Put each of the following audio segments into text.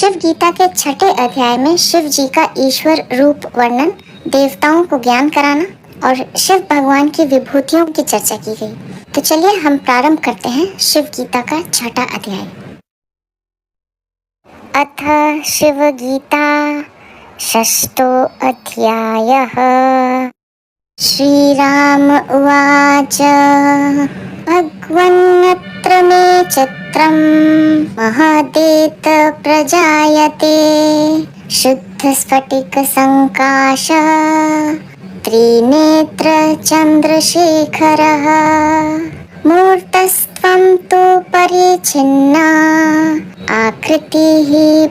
शिव गीता के 6ठे अध्याय में शिव जी का ईश्वर रूप वर्णन, देवताओं को ज्ञान कराना और शिव भगवान की विभूतियों की चर्चा की गई। तो चलिए हम प्रारंभ करते हैं शिव गीता का 6ठा अध्याय। अथ शिव गीता 6ठो अध्यायः। श्रीराम उवाच भगवन्नत्र मे चित्रं महदेत प्रजायते शुद्धस्फटिकसङ्काश त्रिनेत्र चन्द्रशेखरः मूर्तस्त्वं तु परिच्छिन्ना आकृतिः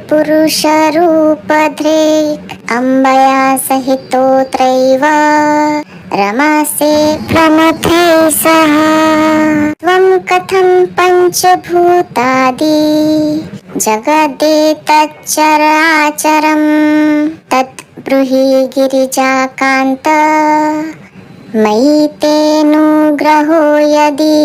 पुरुषरूपधृक् अम्बया सहितोऽत्रैव रमासे प्रमथे सह त्वं कथं पञ्चभूतादि जगदेतच्चराचरं तत् ब्रूहि गिरिजाकान्त मयि तेऽनुग्रहो यदि।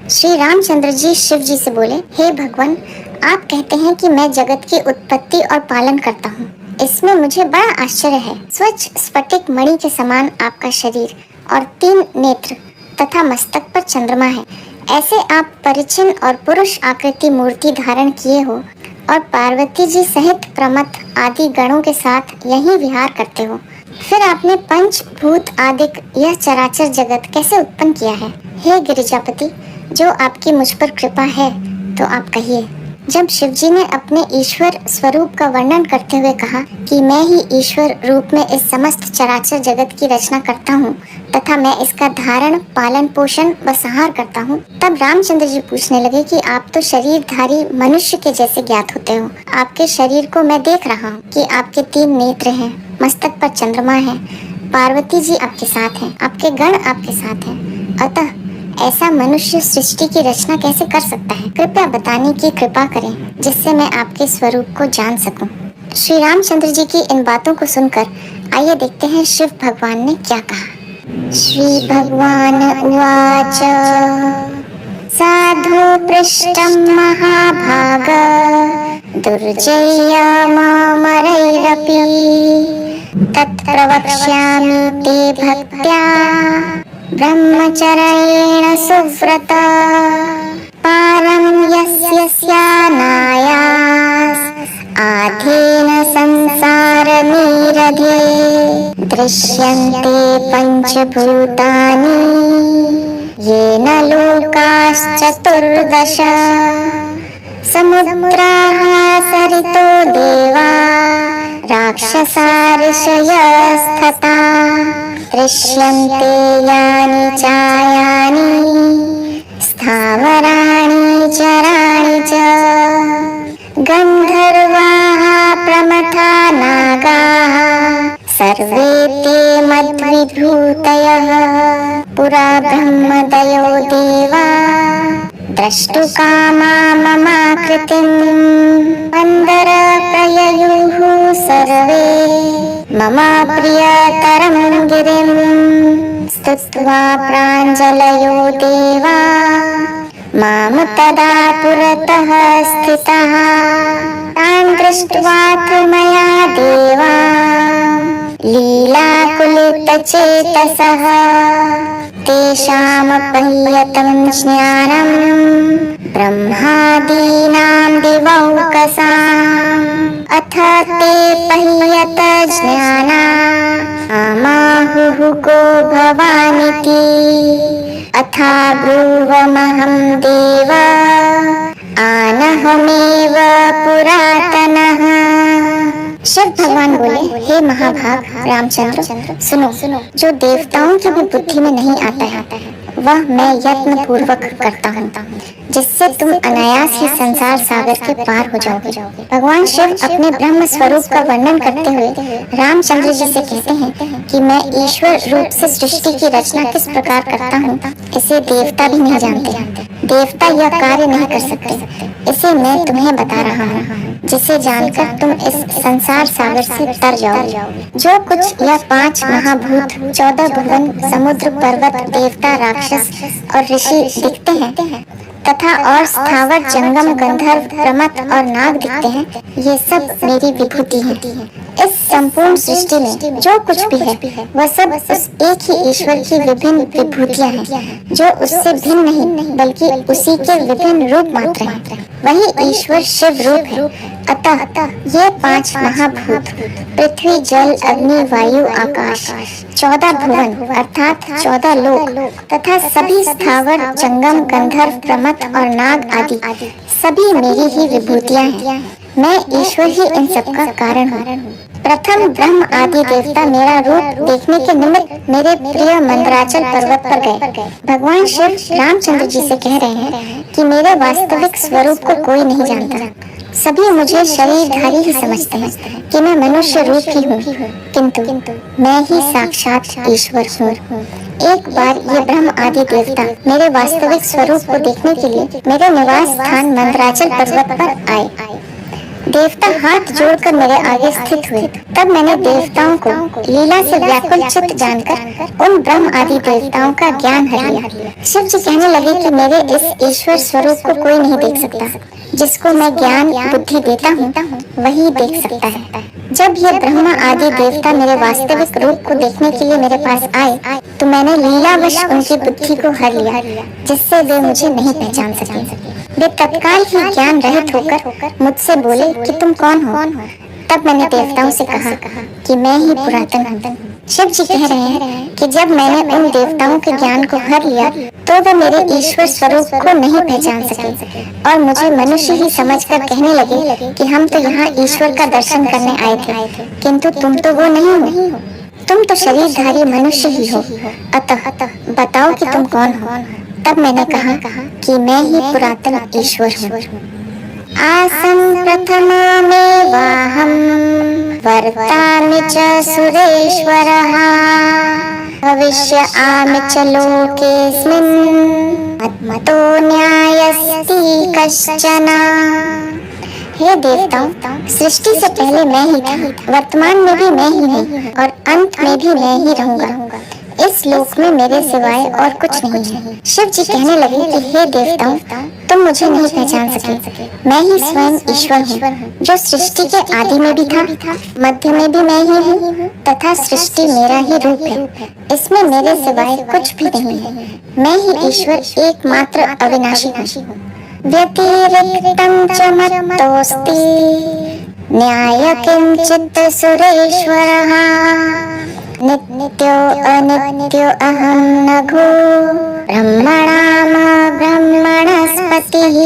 श्री रामचंद्र जी शिव जी से बोले, हे भगवान, आप कहते हैं कि मैं जगत की उत्पत्ति और पालन करता हूँ। इसमें मुझे बड़ा आश्चर्य है। स्वच्छ स्फटिक मणि के समान आपका शरीर और 3 नेत्र तथा मस्तक पर चंद्रमा है। ऐसे आप परिच्छिन्न और पुरुष आकृति मूर्ति धारण किए हो और पार्वती जी सहित प्रमथ आदि गणों के साथ यहीं विहार करते हो। फिर आपने पंचभूत आदि यह चराचर जगत कैसे उत्पन्न किया है? हे गिरिजापति, जो आपकी मुझ पर कृपा है तो आप कहिए। जब शिवजी ने अपने ईश्वर स्वरूप का वर्णन करते हुए कहा कि मैं ही ईश्वर रूप में इस समस्त चराचर जगत की रचना करता हूँ तथा मैं इसका धारण, पालन, पोषण व संहार करता हूँ, तब रामचंद्र जी पूछने लगे कि आप तो शरीरधारी मनुष्य के जैसे ज्ञात होते हो। आपके शरीर को मैं देख रहा हूँ कि आपके 3 नेत्र हैं, मस्तक पर चंद्रमा है, पार्वती जी आपके साथ हैं, आपके गण आपके साथ हैं। अतः ऐसा मनुष्य सृष्टि की रचना कैसे कर सकता है? कृपया बताने की कृपा करें जिससे मैं आपके स्वरूप को जान सकूं। श्री रामचंद्र जी की इन बातों को सुनकर आइए देखते हैं शिव भगवान ने क्या कहा। श्री भगवान उवाच साधु पृष्ठं महाभाग दुर्जय मामरैरपि तत्प्रवक्ष्यामि ते भक्त्या ब्रह्मचर्येण सुव्रत पारं यस्य स्यानायास आधेन संसारनिरधे दृश्यन्ते पंचभूतानि येन लोकाश्चतुर्दश समुद्राः सरितो देवा राक्षसा ऋषयस्तथा दृश्यन्ते यानि चायानि स्थावराणि चराणि च गन्धर्वाः प्रमथा नागाः सर्वे ते मद्विभूतयः पुरा ब्रह्मदयो देवा द्रष्टुकामा ममाकृतिम् अन्दर प्रययुः सर्वे मम प्रियतरं गिरिं स्तुत्वा प्राञ्जलयो देवा मां तदा पुरतः स्थितः तान् दृष्ट्वा तु मया देवा लीलाकुलितचेतसः तेषामपह्यतं ज्ञानं ब्रह्मादीनां दिवौकसाम् अथ ते पह्यत ज्ञाना आमाहुः को भवानिति अथा ब्रूवमहं देव आनहमेव पुरातनः। शिव भगवान बोले, हे महाभाग रामचंद्र, सुनो, जो देवताओं की भी बुद्धि में नहीं आता है वह मैं यत्न पूर्वक करता हूँ, जिससे तुम अनायास ही संसार सागर के पार हो जाओगे। भगवान शिव अपने ब्रह्म स्वरूप का वर्णन करते हुए रामचंद्र जी से कहते हैं कि मैं ईश्वर रूप से सृष्टि की रचना किस प्रकार करता हूँ, इसे देवता भी नहीं जानते। देवता यह कार्य नहीं कर सकते। इसे मैं तुम्हें बता रहा हूँ, जिसे जानकर तुम इस संसार सागर से तर जाओगे। जो कुछ यह 5 महाभूत, 14 भुवन, समुद्र, पर्वत, देवता, राक्षस और ऋषि दिखते हैं, तथा और स्थावर जंगम गंधर्व प्रमथ और नाग दिखते हैं, ये सब मेरी विभूति है। इस संपूर्ण सृष्टि में जो कुछ भी है वह सब उस एक ही ईश्वर की विभिन्न विभूतियां हैं, जो उससे भिन्न नहीं बल्कि उसी के विभिन्न रूप मात्र हैं। वही ईश्वर शिव रूप है। अतः ये 5 महाभूत पृथ्वी जल अग्नि वायु आकाश 14 भुवन अर्थात 14 लोक तथा सभी स्थावर जंगम गंधर्व प्रमथ और नाग आदि सभी मेरी ही विभूतियां हैं। मैं ईश्वर ही इन सब का कारण हूँ। प्रथम ब्रह्म आदि देवता मेरा रूप देखने के निमित्त मेरे प्रिय मंदराचल पर्वत पर गए। भगवान शिव रामचंद्र जी से कह रहे हैं कि मेरे वास्तविक स्वरूप को कोई नहीं जानता। सभी मुझे शरीरधारी ही समझते हैं कि मैं मनुष्य रूप ही हूँ, किंतु मैं ही साक्षात ईश्वर हूँ। एक बार ये ब्रह्म आदि देवता मेरे वास्तविक स्वरूप को देखने के लिए मेरे निवास स्थान मंदराचल पर्वत पर आए। देवता हाथ जोड़कर मेरे आगे स्थित हुए। तब मैंने देवताओं को लीला से व्याकुल चित्त जानकर उन ब्रह्म आदि देवताओं का ज्ञान हर लिया। शिव जी कहने लगे कि मेरे इस ईश्वर स्वरूप को कोई नहीं देख सकता। जिसको मैं ज्ञान बुद्धि देता हूँ वही देख सकता है। जब ये ब्रह्मा आदि देवता मेरे वास्तविक रूप को देखने के लिए मेरे पास आए तो मैंने लीलावश उनकी बुद्धि को हर लिया, जिससे वे मुझे नहीं पहचान सके। वे तत्काल ही ज्ञान रहित होकर मुझसे बोले कि तुम कौन हो। तब मैंने देवताओं से कहा कि मैं ही पुरातन हूँ। शिव जी कह रहे हैं कि जब मैंने उन देवताओं के ज्ञान को भर लिया तो वे मेरे ईश्वर स्वरूप को नहीं पहचान सके और मुझे मनुष्य ही समझकर कहने लगे कि हम तो यहाँ ईश्वर का दर्शन करने आए थे, किंतु तुम तो वो नहीं हो। तुम तो शरीरधारी मनुष्य ही हो। अतः बताओ कि तुम कौन हो। तब मैंने कहा कि मैं ही पुरातन ईश्वर हूँ। आसं प्रथममेवाहं वर्तामि च सुरेश्वरः भविष्य आमि च लोकेऽस्मिन् मत्तो न्यायस्ति कश्चन। हे देवताओं, सृष्टि से पहले मैं ही था, वर्तमान में भी मैं ही हूँ और अंत में भी मैं ही रहूंगा। इस लोक में मेरे सिवाय और कुछ नहीं है। शिव जी कहने लगे कि हे देवताओं, तुम मुझे नहीं पहचान सके। मैं ही स्वयं ईश्वर हूँ, जो सृष्टि के आदि में भी था, मध्य में भी मैं ही हूँ तथा सृष्टि मेरा ही रूप है। इसमें मेरे सिवाय कुछ भी नहीं है। मैं ही ईश्वर एकमात्र अविनाशी हूँ। व्यतिरिक्तं च मत्तोऽस्ति न्याय किंचित् सुरेश्वरः नित्यो अनित्यो अहं नघो ब्रह्मणाम ब्रह्मणस्पतिः।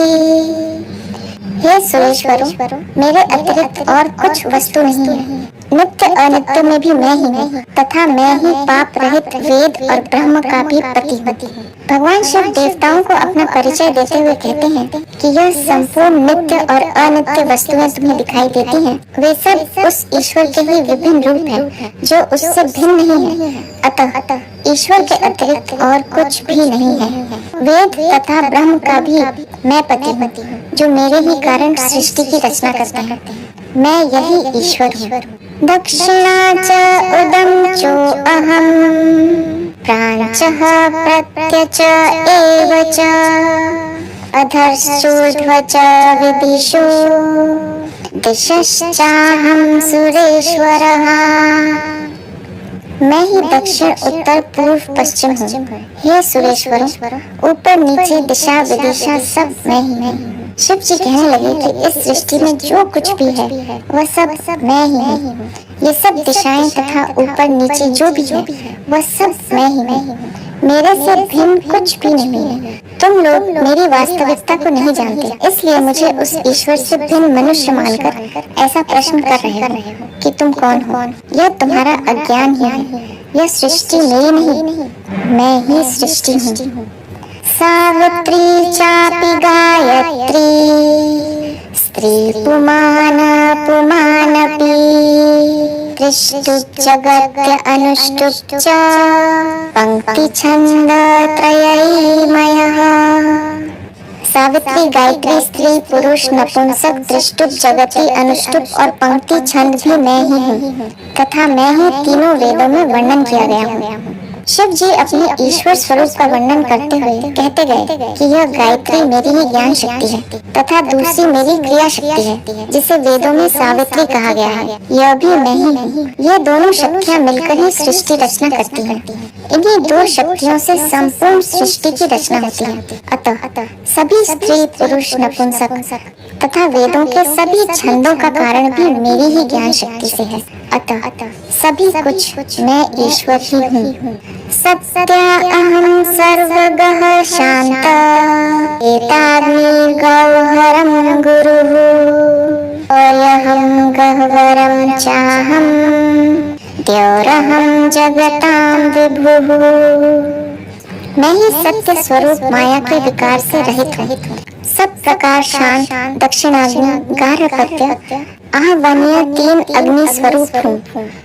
हे सुरेश्वरों, मेरे अतिरिक्त और कुछ वस्तु नहीं है। नित्य अनित्य में भी मैं ही हूँ तथा मैं ही पाप रहित वेद और ब्रह्म का भी पति हूँ। भगवान शिव देवताओं को अपना परिचय देते हुए कहते हैं कि यह संपूर्ण नित्य और अनित्य वस्तुएं तुम्हें दिखाई देती हैं, वे सब उस ईश्वर के ही विभिन्न रूप हैं, जो उससे भिन्न नहीं है। अतः ईश्वर के अतिरिक्त और कुछ भी नहीं है। वेद तथा ब्रह्म का भी मैं पति हूँ, जो मेरे ही कारण सृष्टि की रचना करता है। मैं यही ईश्वर हूँ। दक्षिणा च उदम चो अहम प्रांचः प्रत्यच एव च अधश्चोर्ध्व च विदिशो दिशश्चाहं सुरेश्वरः। मैं ही दक्षिण उत्तर पूर्व पश्चिम हूँ। हे सुरेश्वरों, ऊपर नीचे दिशा विदिशा सब मैं ही हूँ। शिव जी कहने लगे कि इस सृष्टि में जो कुछ भी है वह सब मैं ही हूँ। ये सब दिशाएं तथा ऊपर नीचे जो भी है वह सब मैं ही हूँ। मेरे से भिन्न कुछ भी नहीं है। तुम लोग मेरी वास्तविकता को नहीं जानते, इसलिए मुझे उस ईश्वर से भिन्न मनुष्य मानकर ऐसा प्रश्न कर रहे हो कि तुम कौन हो। यह तुम्हारा अज्ञान ही है। यह सृष्टि मेरी नहीं, मैं ही सृष्टि हूँ। सावित्री चापि गायत्री स्त्री पुमान पुमानपि त्रिष्टुप् जगत्य अनुष्टुप् च पंक्ति छंद त्रयैमयः। सावित्री गायत्री स्त्री पुरुष नपुंसक त्रिष्टुप जगति अनुष्टुप और पंक्ति छंद भी मैं ही हूँ तथा मैं ही तीनों वेदों में वर्णन किया गया हूँ। शिव जी अपने ईश्वर स्वरूप का वर्णन करते हुए कहते गए कि यह गायत्री मेरी ही ज्ञान शक्ति है तथा दूसरी मेरी क्रिया शक्ति है, जिसे वेदों में सावित्री कहा गया है। यह भी मैं ही हूँ। ये दोनों शक्तियाँ मिलकर ही सृष्टि रचना करती हैं। इन्हीं दो शक्तियों से संपूर्ण सृष्टि की रचना होती है। अतः सभी स्त्री पुरुष नपुंसक तथा वेदों के सभी छंदों का कारण भी मेरी ही ज्ञान शक्ति से है। अतः सभी कुछ मैं ईश्वर ही हूँ। सत्य अहम सर्वगः शांत एताग्नि गौहरम गुरुः अयहं गह्वरं चाहं द्यौरहं जगतां विभुः। मैं ही सत्य स्वरूप माया के विकार से रहित हूँ। सब प्रकार शांत, दक्षिणाग्नि, गार्हपत्य, आहवनीय तीन अग्नि स्वरूप हूँ।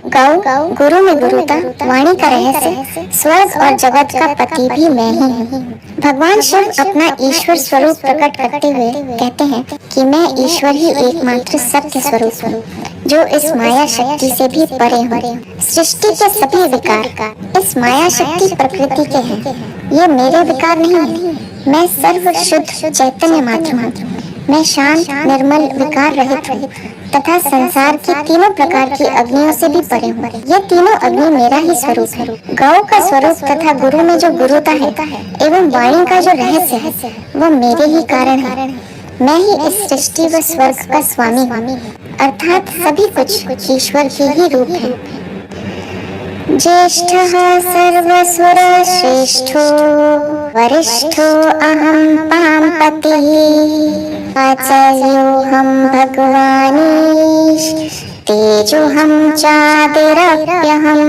गौ गुरु में गुरुता, वाणी का रहस्य, स्वर्ग और जगत का पति भी मैं ही हूँ। भगवान शिव अपना ईश्वर स्वरूप प्रकट करते हुए कहते हैं कि मैं ईश्वर ही एकमात्र सत्य स्वरूप हूँ, जो इस माया शक्ति से भी परे हूँ। सृष्टि के सभी विकार इस माया शक्ति प्रकृति के हैं। ये मेरे विकार नहीं है। मैं सर्व शुद्ध चैतन्य मात्र हूँ। मैं शांत, निर्मल, विकार रहित हूँ तथा संसार की तीनों प्रकार की अग्नियों से भी परे हूँ। ये तीनों अग्नि मेरा ही स्वरूप है। गौ का स्वरूप तथा गुरु में जो गुरुता है एवं वाणी का जो रहस्य है वह मेरे ही कारण है। मैं ही इस सृष्टि व स्वर्ग का स्वामी हूँ, अर्थात सभी कुछ ईश्वर के ही रूप है। ज्येष्ठः सर्वसुर श्रेष्ठो वरिष्ठो अहं पांपतिः आचार्योऽहं भगवानीश तेजोऽहं चादिरप्यहम्।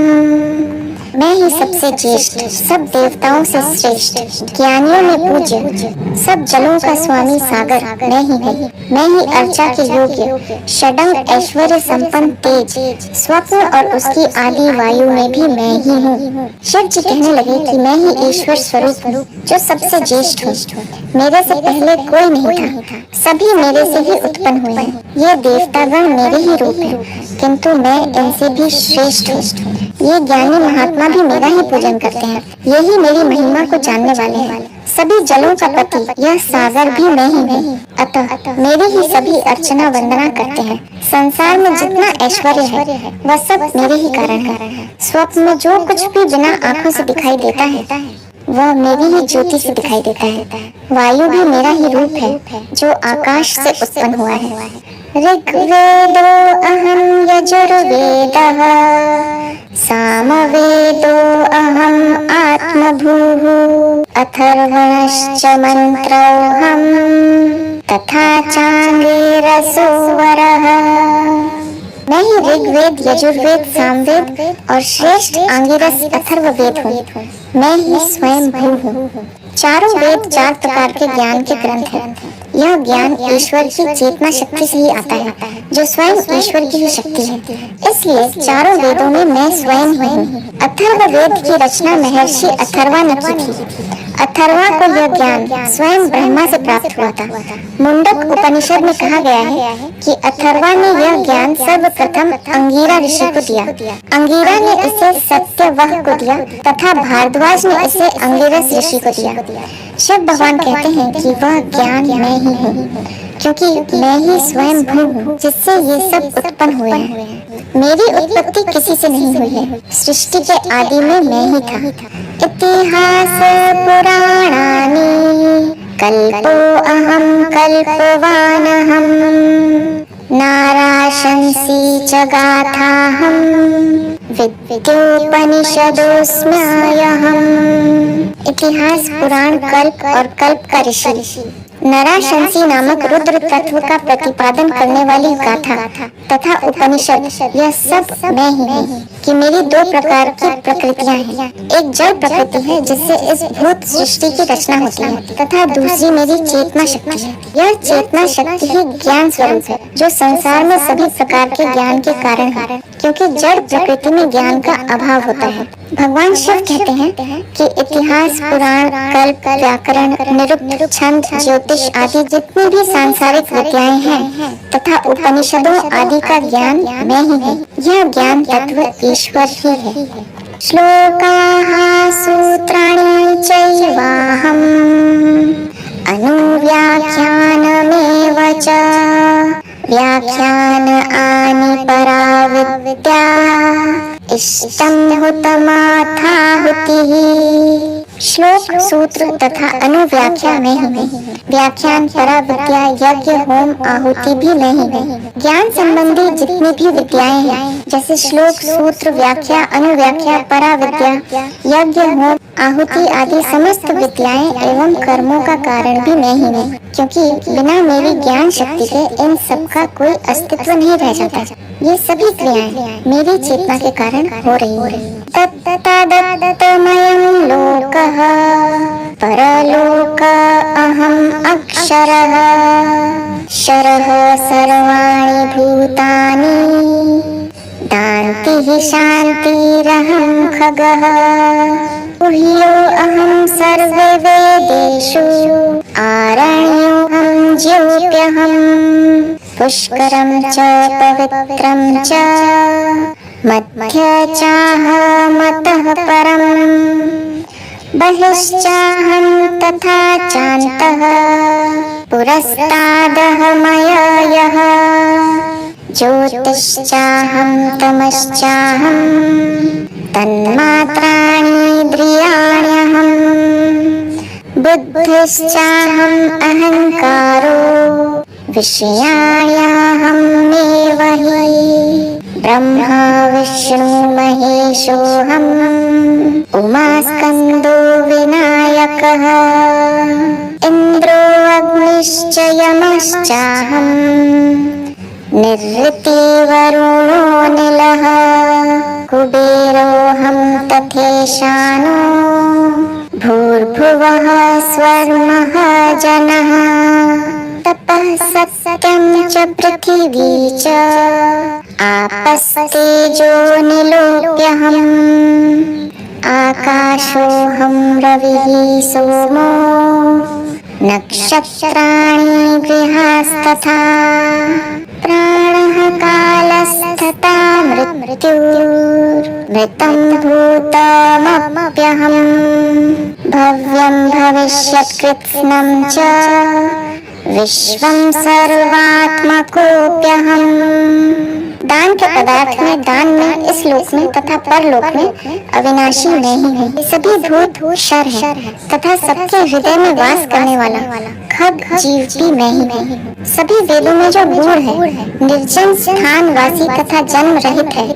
मैं ही सबसे ज्येष्ठ, सब देवताओं से श्रेष्ठ, ज्ञानियों में पूज्य, सब जलों का स्वामी सागर मैं ही हूँ। मैं ही अर्चा के योग्य, षडंग ऐश्वर्य संपन्न तेज, स्वप्न और उसकी आदि वायु में भी मैं ही हूँ। शिव जी कहने लगे कि मैं ही ईश्वर स्वरूप हूँ, जो सबसे ज्येष्ठ हूँ। मेरे से पहले कोई नहीं था, सभी मेरे से ही उत्पन्न हुए हैं। ये देवतागण मेरे ही रूप हैं, किंतु मैं इनसे भी श्रेष्ठ हूँ। ये ज्ञानी महात्मा भी मेरा ही पूजन करते हैं। यही मेरी महिमा को जानने वाले हैं। सभी जलों का पति यह सागर भी मैं ही हूँ। अतः मेरी ही सभी अर्चना वंदना करते हैं। संसार में जितना ऐश्वर्य है वह सब मेरे ही कारण है। स्वप्न में जो कुछ भी बिना आँखों से दिखाई देता है वह मेरी ही ज्योति से दिखाई देता है। वायु भी मेरा ही रूप है, जो आकाश से उत्पन्न हुआ है। ऋग्वेदो अहं यजुर्वेदः सामवेदो अहम् आत्मभूः अथर्वणश्च मन्त्रोऽहम् तथा चाङ्गिरसो वरः। मैं ही ऋग्वेद, यजुर्वेद, सामवेद और श्रेष्ठ आंगिरस अथर्ववेद हूँ। मैं ही स्वयं भू हूँ। चारों वेद चार प्रकार के ज्ञान के ग्रंथ हैं। यह ज्ञान ईश्वर की चेतना शक्ति से ही आता है, जो स्वयं ईश्वर की ही शक्ति है। इसलिए चारों वेदों में मैं स्वयं ही हूँ। अथर्ववेद की रचना महर्षि अथर्वा ने की थी। अथर्वा को यह ज्ञान स्वयं ब्रह्मा से प्राप्त हुआ था। मुंडक उपनिषद में कहा गया है कि अथर्वा ने यह ज्ञान सर्वप्रथम अंगीरा ऋषि को दिया। अंगीरा ने इसे सत्यवह को दिया तथा भारद्वाज ने इसे अंगिरस ऋषि को दिया। शिव भगवान कहते हैं कि वह ज्ञान मैं ही हूँ, क्योंकि मैं ही स्वयं भू हूँ, जिससे ये सब उत्पन्न हुए हैं। मेरी उत्पत्ति किसी से नहीं हुई है। सृष्टि के आदि में मैं ही था। इतिहास पुराणानि कल्पो अहं कल्पवानहं नाराशंसी च गाथाहं विद्योपनिषदोऽस्म्यहम्। इतिहास, पुराण, कल्प और कल्प का ऋषि, नराशंसी नामक रुद्र तत्व का प्रतिपादन करने वाली गाथा तथा उपनिषद, यह सब मैं ही हूँ। कि मेरी दो प्रकार की प्रकृतियाँ हैं। एक जड़ प्रकृति है जिससे इस भूत सृष्टि की रचना होती है, तथा दूसरी मेरी चेतना शक्ति है। यह चेतना शक्ति ही ज्ञान स्वरूप है, जो संसार में सभी प्रकार के ज्ञान के कारण है, क्योंकि जड़ प्रकृति में ज्ञान का अभाव होता है। भगवान शिव कहते हैं कि इतिहास, पुराण, कल्प, व्याकरण, निरुक्त, छंद, ज्योतिष आदि जितनी भी सांसारिक विद्याएं हैं तथा उपनिषदों आदि का ज्ञान मैं ही हूँ। यह ज्ञान तत्व ईश्वर ही है। श्लोकाः इष्टं हुतमाथाहुतिः। श्लोक, सूत्र तथा अनुव्याख्या में ही नहीं, व्याख्यान, पराविद्या, यज्ञ, होम, आहुति भी नहीं है। ज्ञान संबंधी जितनी भी विद्याएं हैं, जैसे श्लोक, सूत्र, व्याख्या, अनुव्याख्या, पराविद्या, यज्ञ, होम, आहुति आदि समस्त विद्याएं एवं कर्मों का कारण भी मैं ही हूँ, क्योंकि बिना मेरी ज्ञान शक्ति के इन सब का कोई अस्तित्व नहीं रह जाता। ये सभी क्रियाएं मेरी चेतना के कारण हो रही हैं। तत्तदमयं लोकः परलोक अहम् अक्षरः क्षरः सर्वाणि भूतानि दान्तिः शान्तिरहं खगः गुह्यो अहं सर्वे वेदेषु आरण्योऽहं ज्योत्यहं पुष्करं च पवित्रं च मध्य चाहमतः परम् बहिश्चाहं तथा चान्तः पुरस्तादहमययः ज्योतिश्चाहं तमश्चाहं तन्मात्राणीन्द्रियाण्यहं बुद्धिश्चाहम् अहङ्कारो विषयाण्यहमेव हि ब्रह्मा विष्णु महेशोऽहम् उमास्कन्दो विनायकः इन्द्रो अग्निश्च यमश्चाहम् निरृति वरुणो निलः कुबेरोऽहं तथेशानो भूर्भुवः स्वर्मः जनः तपः सत्यं च पृथिवी च आपस्तेजो निलोप्यहम् आकाशोऽहं रविः सोमो नक्षत्राणि गृहास्तथा प्राणः कालस्तथा मृत्युर्मृतं भूतमप्यहम् भव्यं भविष्यत्कृत्स्नं च विश्वं सर्वात्मकोऽप्यहम्। दान के पदार्थ में, दान में, इस लोक में तथा परलोक में अविनाशी मैं ही हूँ। सभी भूत क्षर है तथा सबके हृदय में वास करने वाला खग जीव भी मैं ही हूँ। सभी वेदों में जो गूढ़ है, निर्जन स्थानवासी तथा जन्म रहित है,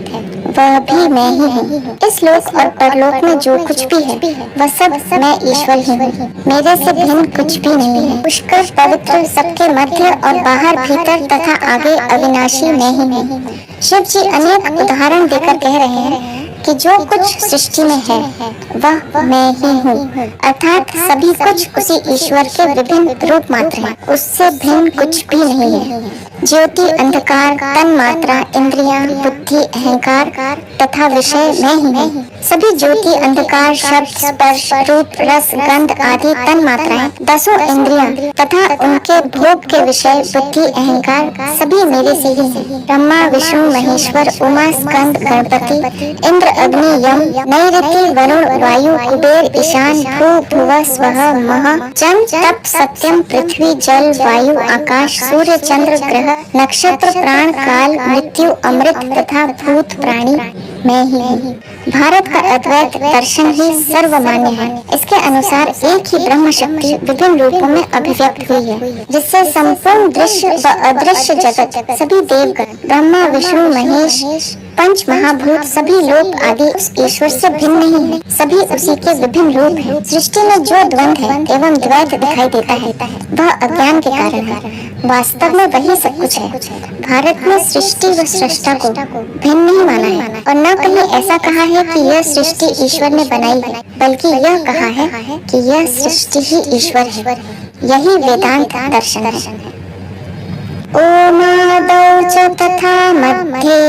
वह भी मैं ही हूँ। इस लोक और परलोक में जो कुछ भी है वह सब मैं ईश्वर ही हूँ। मेरे से भिन्न कुछ भी नहीं है। पुष्कर, पवित्र, सबके मध्य और बाहर, भीतर तथा आगे अविनाशी मैं ही हूँ। शिव जी अनेक उदाहरण देकर कह रहे हैं कि जो कुछ सृष्टि में है वह मैं ही हूँ, अर्थात सभी कुछ उसी ईश्वर के विभिन्न रूप मात्र हैं, उससे भिन्न कुछ भी नहीं है। ज्योति, अंधकार, तन मात्रा, इंद्रियां, बुद्धि, अहंकार तथा विषय मैं ही हूँ। सभी ज्योति, अंधकार, शब्द, स्पर्श, रूप, रस, गंध आदि तन मात्राएं, 10 इंद्रियां तथा उनके भोग के विषय बुद्धि, अहंकार सभी मेरे से ही हैं। ब्रह्मा, विष्णु, महेश्वर, उमा, स्कंद, गणपति, इंद्र, अग्नि, यम, नैऋति, वरुण, वायु, कुबेर, ईशान, भू, भुव, स्वः, मह, जम, तप, सत्यम, पृथ्वी, जल, वायु, आकाश, सूर्य, चंद्र, ग्रह, नक्षत्र, प्राण, काल, मृत्यु, अमृत तथा भूत प्राणी मैं ही हूँ। भारत का अद्वैत दर्शन ही सर्वमान्य है। इसके अनुसार एक ही ब्रह्म शक्ति विभिन्न रूपों में अभिव्यक्त हुई है, जिससे संपूर्ण दृश्य व अदृश्य जगत, सभी देवगण, ब्रह्मा, विष्णु, महेश, पंच महाभूत, सभी लोक आदि उस ईश्वर से भिन्न नहीं है, सभी उसी के विभिन्न रूप हैं। सृष्टि में जो द्वंद्व है एवं द्वैत दिखाई देता है वह अज्ञान के कारण है। वास्तव में वही सब कुछ है। भारत में सृष्टि व सृष्टा को भिन्न नहीं माना है और न कहीं ऐसा कहा है कि यह सृष्टि ईश्वर ने बनाई है, बल्कि यह कहा है कि यह सृष्टि ही ईश्वर है। यही वेदांत दर्शन है। ओमादौ च तथा मध्ये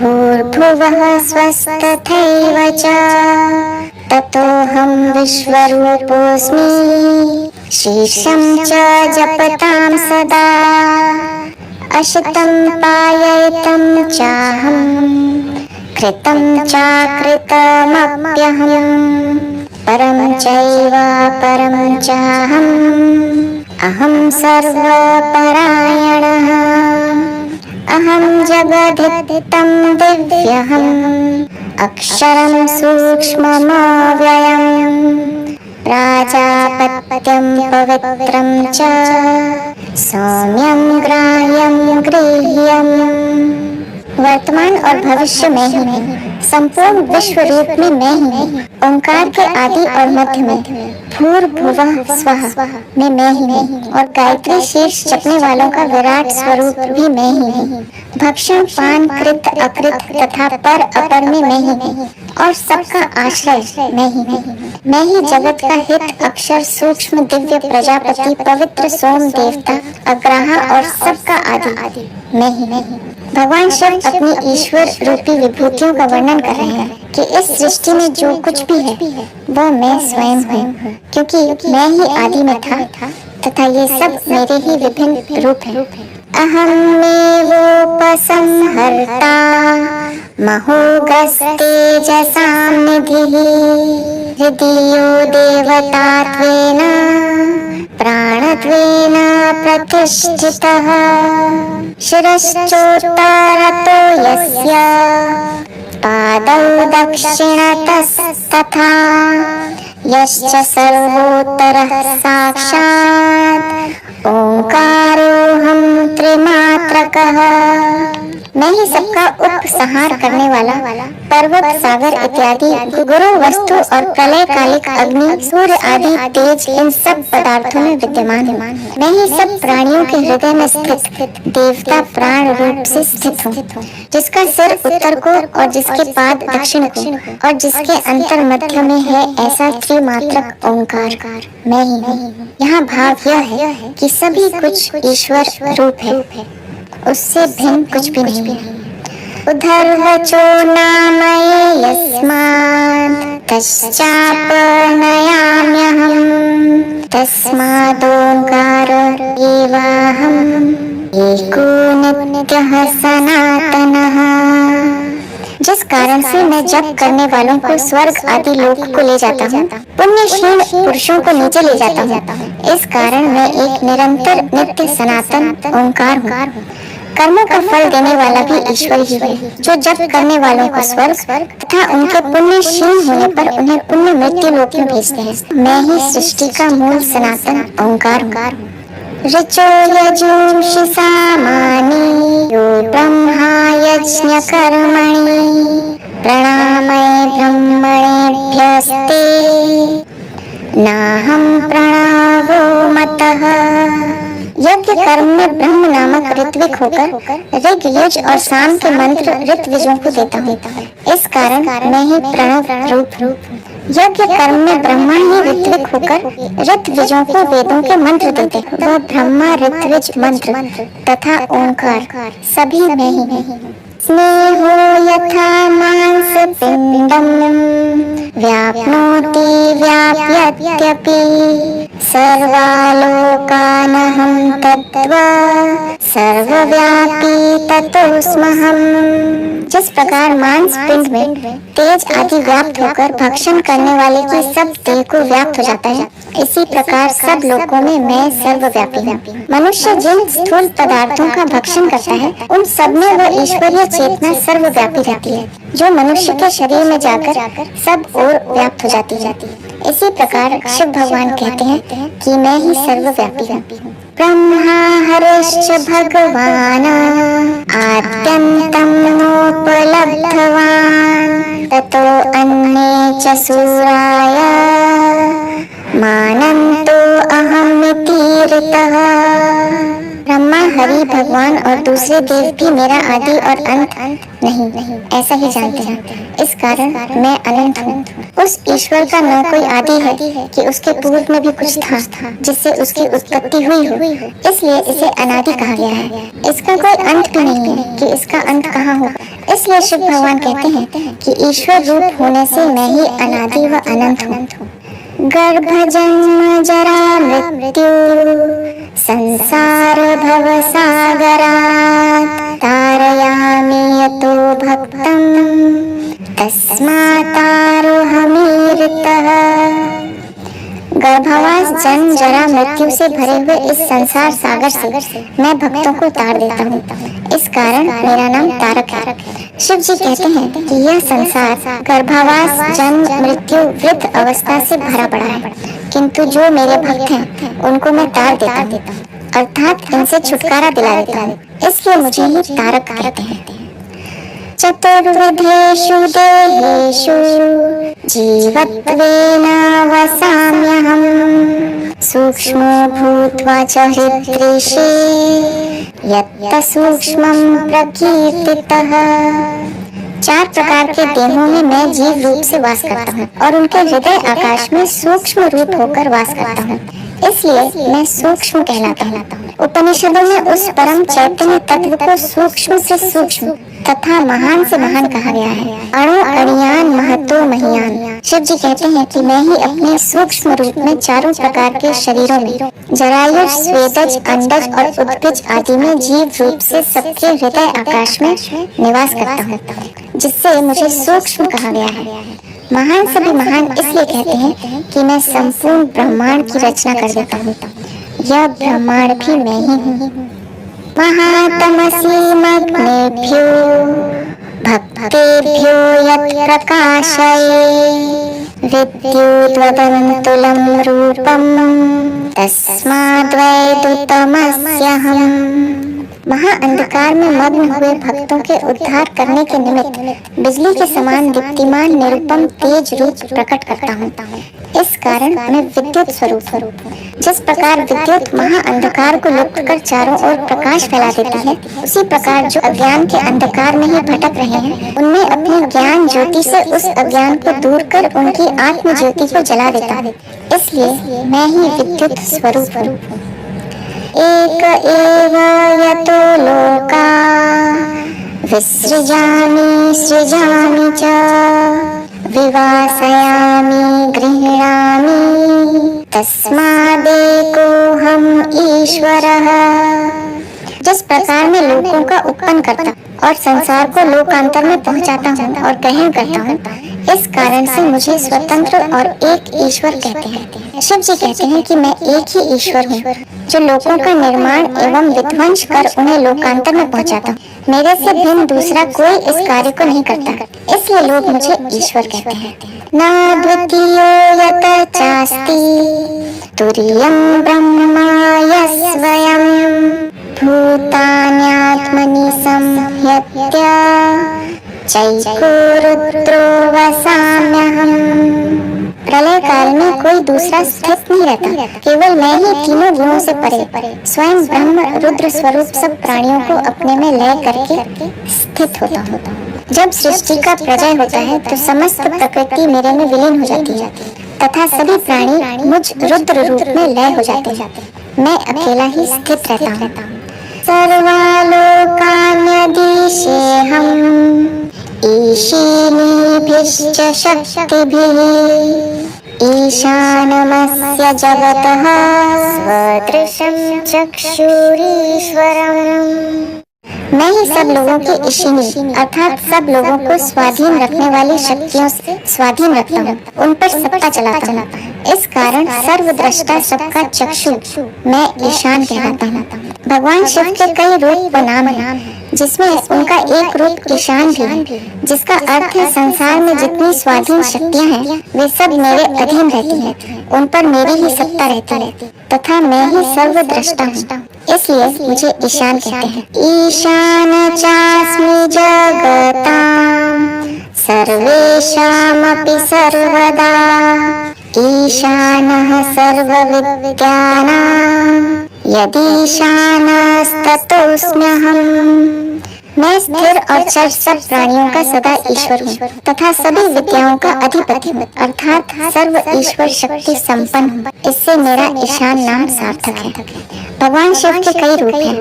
भूर्भुवः स्वस्तथैव च ततोऽहं विश्वरूपोऽस्मि शीर्षं च जपतां सदा अशतं पाययितं चाहं कृतं चाकृतमप्यहं परं चैव परं चाहम् अहं सर्वपरायणः अहं जगद्धितं दिव्यहम् अक्षरं सूक्ष्ममव्ययम् प्राजापत्यं पवित्रं च सौम्यं ग्राह्यं गृह्यम्। वर्तमान और भविष्य में ही नहीं, संपूर्ण विश्व रूप में मैं ही नहीं, ओंकार के आदि और मध्य में भूर्भुवः स्वः में मैं ही नहीं, और गायत्री शीर्ष जपने वालों का विराट स्वरूप भी मैं ही नहीं, भक्षण पान कृत अकृत तथा पर अपर में मैं ही नहीं, और सबका आश्रय मैं ही नहीं। मैं ही जगत का हित अक्षर सूक्ष्म दिव्य प्रजापति पवित्र सोम देवता अग्राहा और सबका आदि मैं ही नहीं। भगवान शिव अपनी ईश्वर रूपी विभूतियों का वर्णन कर रहे हैं कि इस सृष्टि में जो कुछ भी है वह मैं स्वयं हूँ, क्योंकि मैं ही आदि में था तथा ये सब मेरे ही विभिन्न रूप हैं। अहमेवोपसंहर्ता महोगस्तेजसां निधिः हृदयो देवतात्वेन प्राणत्वेन प्रतिष्ठितः शिरश्चोत्तरतो यस्य पादौ दक्षिणतस्तथा यश्च सर्वोत्तरः साक्षात् ओंकारोऽहं त्रिमात्रकः। मैं ही सबका उपसंहार करने वाला पर्वत सागर इत्यादि गुरु वस्तु और प्रलय कालिक अग्नि सूर्य आदि तेज इन सब पदार्थों में विद्यमान हूँ। मैं ही सब प्राणियों के हृदय में स्थित देवता प्राण रूप से स्थित हूँ, जिसका सिर उत्तर को और जिसके पाद दक्षिण को और जिसके अंतर मध्य में है ऐसा त्रिमात्रक ओंकार मैं ही हूँ। यहाँ भाव यह है कि सभी कुछ ईश्वर रूप है, उससे भिन्न कुछ भी नहीं। उधर्वचो नामये यस्मात् तश्चापनयाम्यहम् तस्मादोंकार एवाहम् एको नित्यः सनातनः। जिस कारण से मैं जप करने वालों को स्वर्ग आदि लोक को ले जाता हूँ, पुण्यशील पुरुषों को नीचे ले जाता हूँ, इस कारण मैं एक निरंतर नित्य सनातन ओंकार हूँ। कर्मों का फल देने वाला भी ईश्वर ही है, जो जप करने वालों को स्वर्ग तथा उनके पुण्यशील होने पर उन्हें पुण्य मृत्यु लोक में भेजते हैं। मैं ही सृष्टि का मूल सनातन ओंकार हूँ। ऋचो यजुंषि सामानि यो ब्रह्मा यज्ञ कर्मणि प्रणामये ब्रह्मणेभ्यस्ते नाहं प्रणवो मतः। यज्ञ कर्म में ब्रह्म नामक ऋत्विक होकर ऋग यज और साम के मंत्र ऋत्विजों को देता हूँ, इस कारण मैं ही प्रणव रूप हूँ। यज्ञ कर्म में ब्रह्मा ही ऋत्विक होकर ऋत्विजों को वेदों के मंत्र देते, वह ब्रह्मा ऋत्विज मंत्र तथा ओंकार सभी मैं ही हूँ। स्नेहो यथा मांस पिंडम व्याप्नोति व्याप्यत्यपि सर्वालोकानहं तत्त्वा सर्वव्यापी ततोऽस्म्यहम्। जिस प्रकार मांस पिंड में तेज आदि व्याप्त होकर भक्षण करने वाले की सब देह को व्याप्त हो जाता है, इसी प्रकार सब लोकों में मैं सर्वव्यापी हूँ। मनुष्य जिन स्थूल पदार्थों का भक्षण करता है, उन सब में वह ईश्वरीय चेतना सर्वव्यापी रहती है, जो मनुष्य के शरीर में जाकर सब ओर व्याप्त हो जाती है। इसी प्रकार शिव भगवान कहते हैं कि मैं ही सर्वव्यापी हूँ। ब्रह्मा हरिश्च भगवान् आद्यन्तं नोपलब्धवान् ततो अन्ये च सूराय मानन्तो अहमिति ऋतः। ब्रह्मा हरि भगवान और दूसरे देव भी मेरा आदि और अंत नहीं ऐसा ही जानते हैं, इस कारण मैं अनंत हूँ। उस ईश्वर का न कोई आदि है कि उसके पूर्व में भी कुछ था जिससे उसकी उत्पत्ति हुई हो, इसलिए इसे अनादि कहा गया है। इसका कोई अंत भी नहीं है कि इसका अंत कहाँ होगा। इसलिए शिव भगवान कहते हैं कि ईश्वर रूप होने से मैं ही अनादि व अनंत हूँ। गर्भ जन्म जरा मृत्यु संसार भव सागरात् तारयामि यतो भक्तं तस्मात् तारोहमीरितः। गर्भावास, जन्म, जरा, मृत्यु से भरे हुए इस संसार सागर से मैं भक्तों को तार देता हूँ। इस कारण मेरा नाम तारक है। शिव जी कहते हैं कि यह संसार गर्भावास, जन्म, मृत्यु, वृद्ध अवस्था से भरा पड़ा है, किंतु जो मेरे भक्त हैं उनको मैं तार देता हूँ, अर्थात इनसे छुटकारा दिला देता हूँ। इसलिए मुझे ही तारक कहते हैं। चतुर्विधेषु देहेषु जीवत्वेन वसाम्यहम्, सूक्ष्मो भूत्वा च हृद्देशे यत्त सूक्ष्मं प्रकीर्तितः। 4 प्रकार के देहों में मैं जीव रूप से वास करता हूँ और उनके हृदय आकाश में सूक्ष्म रूप होकर वास करता हूँ, इसलिए मैं सूक्ष्म कहलाता हूँ। उपनिषदों में उस परम चैतन्य तत्व को सूक्ष्म से सूक्ष्म तथा महान से महान कहा गया है। अणु अणियान महतो महियान। शिव जी कहते हैं कि मैं ही अपने सूक्ष्म रूप में 4 प्रकार के शरीरों में जरायुज, स्वेदज, अंडज और उद्भिज आदि में जीव रूप से सबके हृदय आकाश में निवास करता हूँ, जिससे मुझे सूक्ष्म कहा गया है। महान सभी महान इसलिए कहते हैं कि मैं संपूर्ण ब्रह्मांड की रचना कर देता हूँ। यह ब्रह्मांड भी मैं ही हूँ। महातमसीमग्नेभ्यो भक्तेभ्यो यत् प्रकाशये विद्युद्वदन्तुलं रूपं तस्माद्वैदुतमस्यहम्। महाअंधकार में मग्न हुए भक्तों के उद्धार करने के निमित्त बिजली के समान दीप्तिमान निरुपम तेज रूप प्रकट करता हूँ। इस कारण मैं विद्युत स्वरूप हूँ। जिस प्रकार विद्युत महाअंधकार को लुप्त कर चारों ओर प्रकाश फैला देती है, उसी प्रकार जो अज्ञान के अंधकार में ही भटक रहे हैं, उनमें अपनी ज्ञान ज्योति से उस अज्ञान को दूर कर उनकी आत्म ज्योति को जला देता है। इसलिए मैं ही विद्युत स्वरूप हूँ। एक एव यतो लोका विसृजामि सृजामि च विवासयामि गृह्णामि तस्मादेकोऽहम् ईश्वरः। जिस प्रकार मैं लोकों का उत्पन्न करता और संसार को लोकांतर में पहुंचाता हूँ और ग्रहण करता हूँ, इस कारण से मुझे स्वतंत्र और एक ईश्वर कहते हैं। शिव जी कहते हैं कि मैं एक ही ईश्वर हूँ जो लोकों का निर्माण एवं विध्वंस कर उन्हें लोकांतर में पहुँचाता हूँ। मेरे से भिन्न दूसरा कोई इस कार्य को नहीं करता, इसलिए लोग मुझे ईश्वर कहते हैं। न द्वितीयो यत चास्ति तुरीयं ब्रह्मा यस्वयं भूतान्यात्मनि संह्यत्य चैको रुद्रो वसाम्यहम्। प्रलय काल में कोई दूसरा स्थित नहीं रहता, केवल मैं ही तीनों गुणों से परे स्वयं ब्रह्म रुद्र स्वरूप सब प्राणियों को अपने में लय करके स्थित होता हूँ। जब सृष्टि का प्रलय होता है तो समस्त प्रकृति मेरे में विलीन हो जाती है तथा सभी प्राणी मुझ रुद्र रूप में लय हो जाते हैं। मैं अकेला ही स्थित रहता हूँ। सर्वालोकान्यधीशेऽहम् ईशिनीभिश्च शक्तिभिः ईशानमस्य जगतः स्वदृशं चक्षुरीश्वरम्। मैं ही सब लोगों की ईशिनी अर्थात सब लोगों को स्वाधीन रखने वाली शक्तियों से स्वाधीन रखता हूँ, उन पर सत्ता चलाता हूँ। इस कारण सर्वद्रष्टा सबका चक्षु मैं ईशान कहलाता हूँ। भगवान शिव के कई रूप व नाम हैं, जिसमें उनका एक रूप ईशान भी है, जिसका अर्थ है संसार में जितनी स्वाधीन शक्तियाँ हैं वे सब मेरे अधीन रहती हैं, उन पर मेरी ही सत्ता रहती है तथा मैं ही सर्वद्रष्टा हूँ, इसलिए मुझे ईशान कहते हैं। ईशान चास्मि जगतां सर्वेषामपि सर्वदा ईशानः सर्वविद्यानां यदीशानस्ततोऽस्म्यहम्। मैं स्थिर और चर सब प्राणियों का सदा ईश्वर हूँ तथा सभी विद्याओं का अधिपति हूँ, अर्थात सर्व ईश्वर शक्ति संपन्न हूँ। इससे मेरा ईशान नाम सार्थक है। भगवान शिव के कई रूप हैं,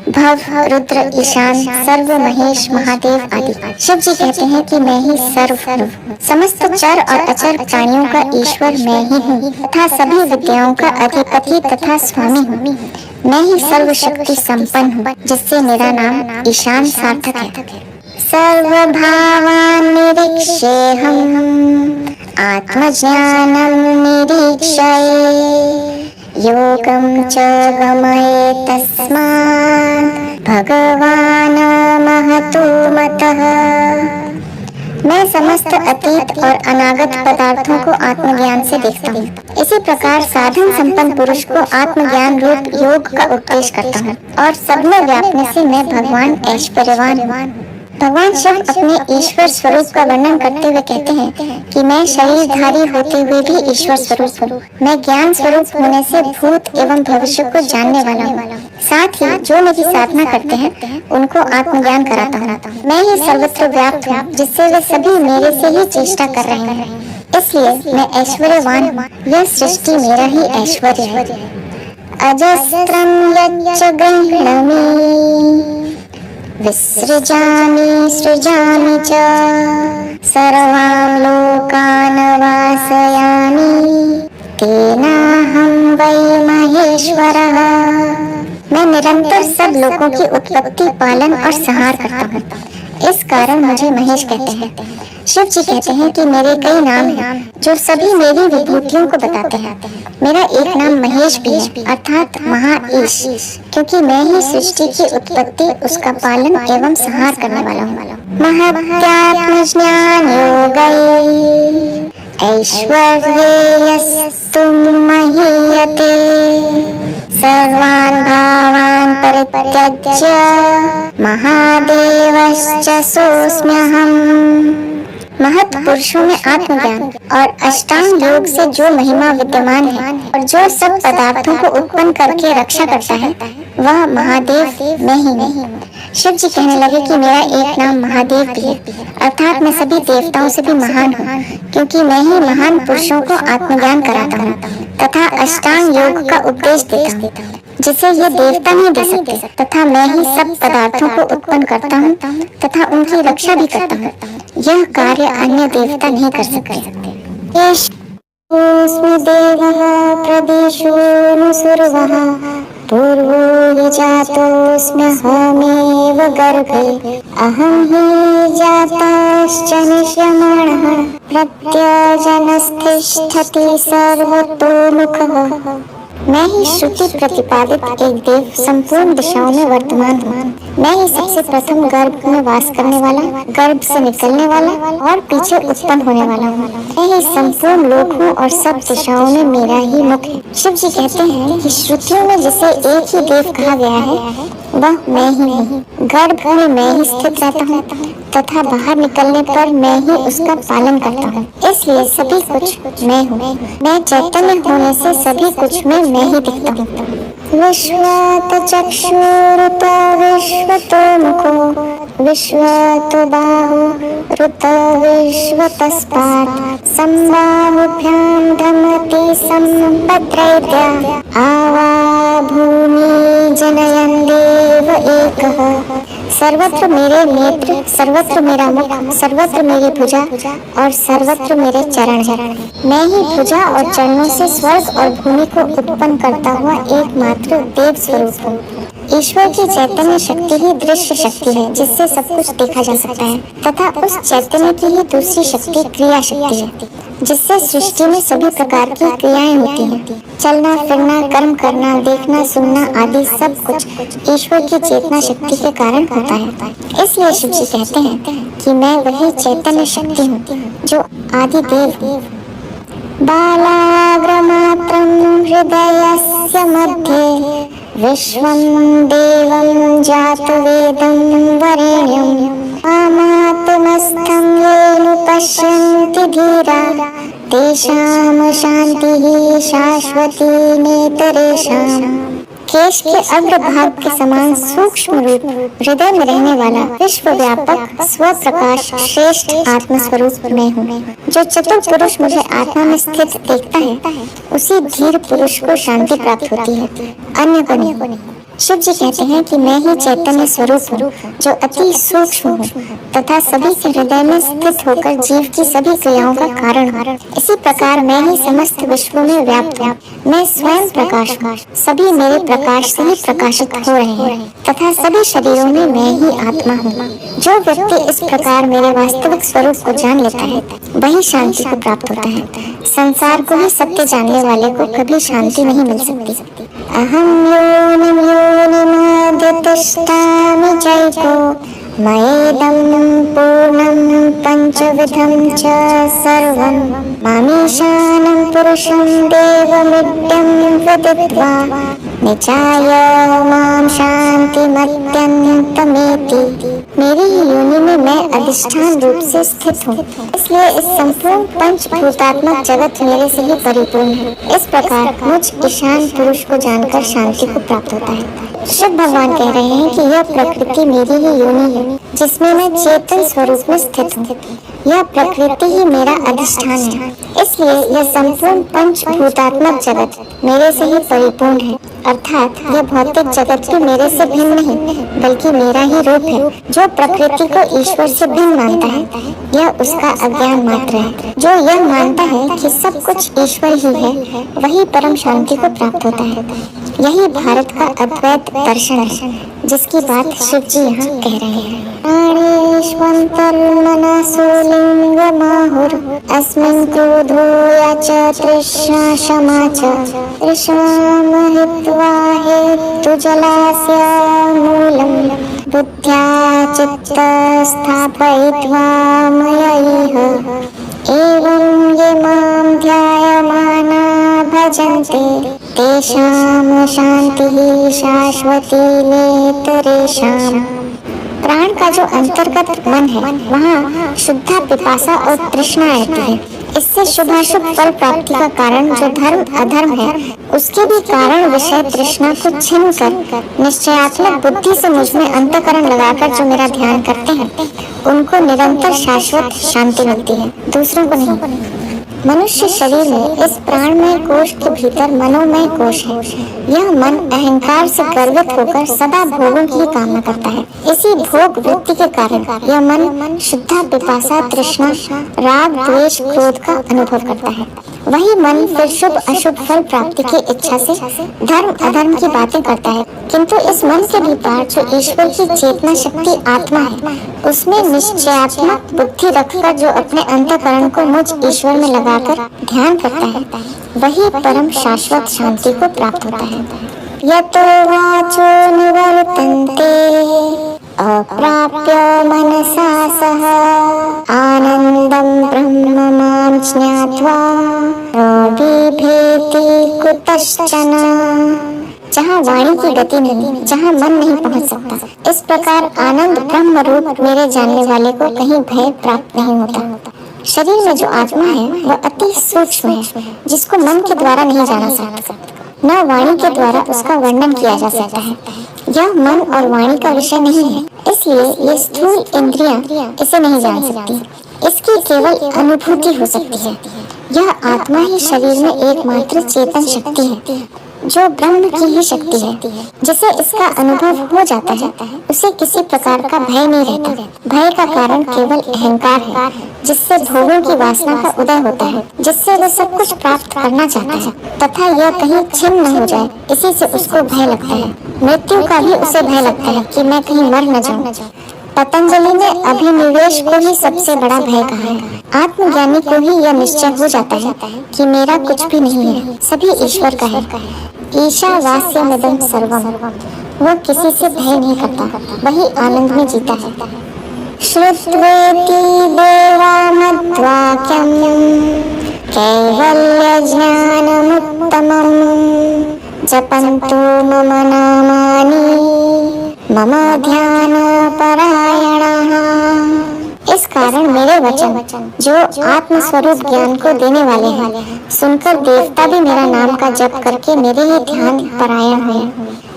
भव, रुद्र, ईशान, सर्व, महेश, महादेव आदि। शिव जी कहते हैं कि मैं ही सर्व हूँ। समस्त चर और अचर प्राणियों का ईश्वर मैं ही हूँ तथा सभी विद्याओं का अधिपति तथा स्वामी हूँ। मैं ही सर्व शक्ति संपन्न हूँ, जिससे मेरा नाम ईशान सार्थक है। सर्वभावान् निरीक्ष्येऽहम् आत्मज्ञानं निरीक्षये योगं च गमये तस्मात् भगवान् महतो मतः। मैं समस्त अतीत और अनागत पदार्थों को आत्मज्ञान से देखता हूँ। इसी प्रकार साधन संपन्न पुरुष को आत्मज्ञान रूप योग का उपदेश करता हूँ और सबमें व्यापने से मैं भगवान ऐश्वर्यवान हूँ। भगवान शिव अपने ईश्वर स्वरूप का वर्णन करते हुए कहते हैं कि मैं शरीरधारी होते हुए भी ईश्वर स्वरूप हूँ। मैं ज्ञान स्वरूप होने से भूत एवं भविष्य को जानने वाला हूँ। साथ ही जो मेरी साधना करते हैं उनको आत्मज्ञान कराता हूँ। मैं ही सर्वत्र व्याप्त हूँ जिससे वे सभी मेरे से ही चेष्टा कर रहे हैं। इसलिए मैं ऐश्वर्यवान हूँ। यह सृष्टि मेरा ही ऐश्वर्य है। अजस्त्रं यच्च गृह्णामि विसृजामि सृजामि च सर्वान् लोकान् वासयामि तेनाहं वै महेश्वरः। मैं निरंतर सब लोगों की उत्पत्ति, पालन और संहार करता हूँ। इस कारण मुझे महेश कहते हैं। शिव जी कहते हैं कि मेरे कई नाम हैं जो सभी मेरी विभूतियों को बताते हैं। मेरा एक नाम महेश भी है, अर्थात महाईश, क्योंकि मैं ही सृष्टि की उत्पत्ति, उसका पालन एवं संहार करने वाला हूँ। महत्यात्मज्ञान योगैः ऐश्वर्येयस्तु महीयते सर्वान् भावान् परित्यज्य महादेवश्च सोऽस्म्यहम्। महत् पुरुषों में आत्मज्ञान और अष्टांग योग से जो महिमा विद्यमान है और जो सब पदार्थों को उत्पन्न करके रक्षा करता है वह महादेव मैं ही हूँ। शिव जी कहने लगे कि मेरा एक नाम महादेव भी है, अर्थात मैं सभी देवताओं से भी महान हूँ, क्योंकि मैं ही महान पुरुषों को आत्मज्ञान कराता हूँ तथा अष्टांग योग का उपदेश देता हूँ जिसे ये देवता नहीं दे सकते, तथा मैं ही सब पदार्थों को उत्पन्न करता हूँ तथा उनकी रक्षा भी करता हूँ। यह कार्य अन्य देवता नहीं कर सकते। यस्मै देवः प्रदिशोऽनुसुर्वः पूर्वो जातोऽस्म्यहमेव गर्भे अहं हि जाताश्च निश्यमाणः प्रत्यजनस्तिष्ठति सर्वतोमुखः। मैं ही श्रुति प्रतिपादित एक देव संपूर्ण दिशाओं में वर्तमान हूँ। मैं ही सबसे प्रथम गर्भ में वास करने वाला, गर्भ से निकलने वाला और पीछे उत्पन्न होने वाला हूँ। मैं ही संपूर्ण लोक हूँ और सब दिशाओं में मेरा ही मुख है। शिव जी कहते हैं कि श्रुतियों में जिसे एक ही देव कहा गया है वह मैं ही हूँ। गर्भ में मैं ही स्थित रहता हूँ तथा बाहर निकलने पर मैं ही उसका पालन करता हूँ। इसलिए सभी कुछ मैं हूँ। मैं चैतन्य होने से सभी कुछ में मैं ही दिखता हूँ। विश्वत चक्षुरुत विश्वतो मुखो विश्वत बाहु रुत विश्वतस्पात् सम्बाहुभ्यां भ्रमति सम्पत्रैत्या आवा भूमि जनयन् देव एकः। सर्वत्र मेरे नेत्र, सर्वत्र मेरा मुख, सर्वत्र मेरी भुजा और सर्वत्र मेरे चरण हैं। मैं ही भुजा और चरणों से स्वर्ग और भूमि को उत्पन्न करता हुआ एकमात्र देव स्वरूप हूँ। ईश्वर की चैतन्य शक्ति ही दृश्य शक्ति है जिससे सब कुछ देखा जा सकता है, तथा उस चैतन्य की ही दूसरी शक्ति क्रिया शक्ति है जिससे सृष्टि में सभी प्रकार की क्रियाएं होती हैं। चलना फिरना, कर्म करना, देखना सुनना आदि सब कुछ ईश्वर की चेतना शक्ति के कारण होता है। इसलिए शिव जी कहते हैं कि मैं वही चैतन्य शक्ति हूँ जो आदि देव हूँ। बालाग्रमात्रं हृदयस्य मध्ये विश्वं देवं जातवेदं वरेण्यं मामात्मस्थं येन पश्यन्ति धीरा तेषां शान्तिः शाश्वती नेतरेषाम्। केश के अग्रभाग के समान सूक्ष्म रूप हृदय में रहने वाला विश्व व्यापक स्वप्रकाश श्रेष्ठ आत्मस्वरूप मैं हूँ। जो चतुर पुरुष मुझे आत्मा में स्थित देखता है उसी धीर पुरुष को शांति प्राप्त होती है, अन्य को नहीं। शिव जी कहते हैं कि मैं ही चैतन्य स्वरूप हूँ जो अति सूक्ष्म हूँ तथा सभी के हृदय में स्थित होकर जीव की सभी क्रियाओं का कारण हूँ। इसी प्रकार मैं ही समस्त विश्व में व्याप्त हूँ। मैं स्वयं प्रकाश हूँ। सभी मेरे प्रकाश से ही प्रकाशित हो रहे हैं तथा सभी शरीरों में मैं ही आत्मा हूँ। जो व्यक्ति इस प्रकार मेरे वास्तविक स्वरूप को जान लेता है वही शांति को प्राप्त होता है। संसार को ही सत्य जानने वाले को कभी शांति नहीं मिल सकती। अहम योनिमादितष्टामि चैको मयेदं पूर्णं पंचविधं च सर्वं मामीशानं पुरुषं देवमिड्यं विदित्वा निचाय मां शान्तिमत्यन्तमेति। मेरी ही योनि में मैं अधिष्ठान रूप से स्थित हूँ, इसलिए इस संपूर्ण पंचभूतात्मक जगत मेरे से ही परिपूर्ण है। इस प्रकार मुझ ईशान पुरुष को जानकर शांति को प्राप्त होता है। शिव भगवान कह रहे हैं कि यह प्रकृति मेरी ही योनि है जिसमें मैं चेतन स्वरूप में स्थित हूँ। यह प्रकृति ही मेरा अधिष्ठान है, इसलिए यह संपूर्ण पंचभूतात्मक जगत मेरे से ही परिपूर्ण है। अर्थात यह भौतिक जगत भी मेरे से भिन्न नहीं बल्कि मेरा ही रूप है। जो प्रकृति को ईश्वर से भिन्न मानता है यह उसका अज्ञान मात्र है। जो यह मानता है कि सब कुछ ईश्वर ही है वही परम शांति को प्राप्त होता है। यही भारत का अद्वैत दर्शन है जिसकी बात शिव जी यहाँ कह रहे हैं। प्राणेष्वन्तर्मनसोलिङ्गमाहुर अस्मिन् क्रोधो या च तृष्णा क्षमा च तृष्णामहित्वा हेतुजलास्य मूलं बुद्ध्या चित्तस्थापयित्वा मयैह एवं ये मां ध्यायमाना भजन्ते तेषां शान्तिः शाश्वती नेतरेषाम्। प्राण का जो अंतर्गत मन है वहाँ शुद्धा पिपासा और तृष्णा रहती है। इससे शुभाशुभ फल प्राप्ति का कारण जो धर्म अधर्म है उसके भी कारण विषय तृष्णा को छिन्न कर निश्चयात्मक बुद्धि से मुझ में अंतःकरण लगाकर जो मेरा ध्यान करते हैं उनको निरंतर शाश्वत शांति मिलती है, दूसरों को नहीं। मनुष्य शरीर में इस प्राणमय कोश के भीतर मनोमय कोश है। यह मन अहंकार से गर्वित होकर सदा भोगों की कामना करता है। इसी भोग वृत्ति के कारण यह मन शुद्धा पिपासा तृष्णा राग द्वेष क्रोध का अनुभव करता है। वही मन फिर शुभ अशुभ फल प्राप्ति की इच्छा से धर्म अधर्म की बातें करता है। किंतु इस मन के भीतर जो ईश्वर की चेतना शक्ति आत्मा है उसमें निश्चयात्मक बुद्धि रखकर जो अपने अंतःकरण को मुझ ईश्वर में लगाकर ध्यान करता है वही परम शाश्वत शांति को प्राप्त होता है। यतो वाचो निवर्तन्ते अप्राप्य मनसा सह आनंदं ब्रह्म मां ज्ञात्वा बिभेति कुतश्चन। जहाँ वाणी की गति नहीं, जहाँ मन नहीं पहुँच सकता, इस प्रकार आनंद ब्रह्म रूप मेरे जानने वाले को कहीं भय प्राप्त नहीं होता। शरीर में जो आत्मा है वह अति सूक्ष्म है जिसको मन के द्वारा नहीं जाना सकता, न वाणी के द्वारा उसका वर्णन किया जा सकता है। यह मन और वाणी का विषय नहीं है, इसलिए ये स्थूल इंद्रियां इसे नहीं जान सकती। इसकी केवल अनुभूति हो सकती है। यह आत्मा ही शरीर में एकमात्र चेतन शक्ति है जो ब्रह्म की ही शक्ति है। जिसे इसका अनुभव हो जाता है उसे किसी प्रकार का भय नहीं रहता। भय का कारण केवल अहंकार है जिससे भोगों की वासना का उदय होता है, जिससे वह सब कुछ प्राप्त करना चाहता है तथा यह कहीं छिन्न न हो जाए, इसी से उसको भय लगता है। मृत्यु का भी उसे भय लगता है कि मैं कहीं मर न जाऊं। पतंजलि ने अभिनिवेश को ही सबसे बड़ा भय कहा है। आत्मज्ञानी को ही यह निश्चय हो जाता है कि मेरा कुछ भी नहीं है, सभी ईश्वर का है। ईशावास्यमिदं सर्वम, वह किसी से भय नहीं करता, वही आनंद में जीता है। श्रुत्वेति देवा मद्वाक्यं कैवल्य ज्ञानमुत्तमं जपन्तु मम नामानि मम ध्यान परायणः। इस कारण मेरे वचन जो आत्म स्वरूप ज्ञान को देने वाले हैं सुनकर देवता भी मेरा नाम का जप करके मेरे ही ध्यान परायण हुए।